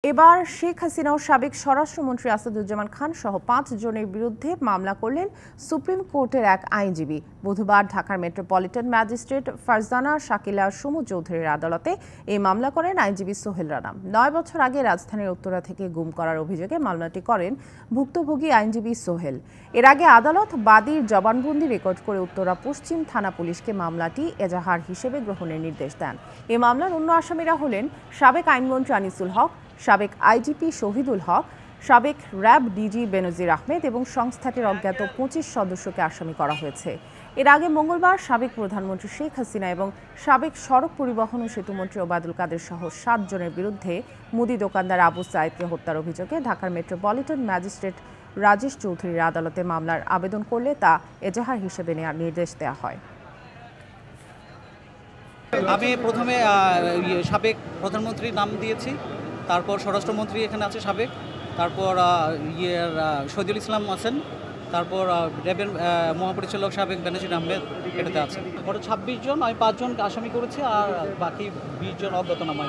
এবার শেখ হাসিনা ও সাবেক স্বরাষ্ট্রমন্ত্রী আসাদুজ্জামান খান সহ ৫ জনের বিরুদ্ধে মামলা করলেন সুপ্রিম কোর্টের এক আইনজীবী। বুধবার ঢাকার মেট্রোপলিটন ম্যাজিস্ট্রেট ফারজানা শাকিলা সুমু চৌধুরীর আদালতে এই মামলা করেন আইনজীবী সোহেল রানা। ৯ বছর আগে রাজধানীর উত্তরা থেকে গুম করার অভিযোগে মামলাটি করেন ভুক্তভোগী আইনজীবী সোহেল। এর আগে আদালত বাদীর জবানবন্দি রেকর্ড করে উত্তরা পশ্চিম থানা পুলিশকে মামলাটি এজাহার হিসেবে গ্রহণের নির্দেশ দেন। এই মামলার অন্য আসামিরা হলেন সাবেক আইনমন্ত্রী আনিসুল হক, সাবেক আইজিপি শহীদুল হক, সাবেক র্যাব ডিজি বেনজির আহমেদ এবং সংস্থাটির অজ্ঞাত ২৫ সদস্যকে আসামি করা হয়েছে। এর আগে মঙ্গলবার সাবেক প্রধানমন্ত্রী শেখ হাসিনা এবং সাবেক সড়ক পরিবহন ও সেতুমন্ত্রী ওবায়দুল কাদের সহ ৭ জনের বিরুদ্ধে মুদি দোকানদার আবু সাঈদকে হত্যার অভিযোগে ঢাকার মেট্রোপলিটন ম্যাজিস্ট্রেট রাজেশ চৌধুরীর আদালতে মামলার আবেদন করলে তা এজাহার হিসেবে নেওয়ার নির্দেশ দেওয়া হয়। আমি প্রথমে সাবেক প্রধানমন্ত্রীর নাম দিয়েছি, তারপর স্বরাষ্ট্রমন্ত্রী এখানে আছে সাবেক, তারপর শহীদুল ইসলাম আছেন, তারপর র্যাবের মহাপরিচালক সাবেক বেনজির আহমেদ এটাতে আছে। ওটা ২৬ জন, আমি ৫ জন আসামি করেছি আর বাকি ২০ জন অজ্ঞাতনামা।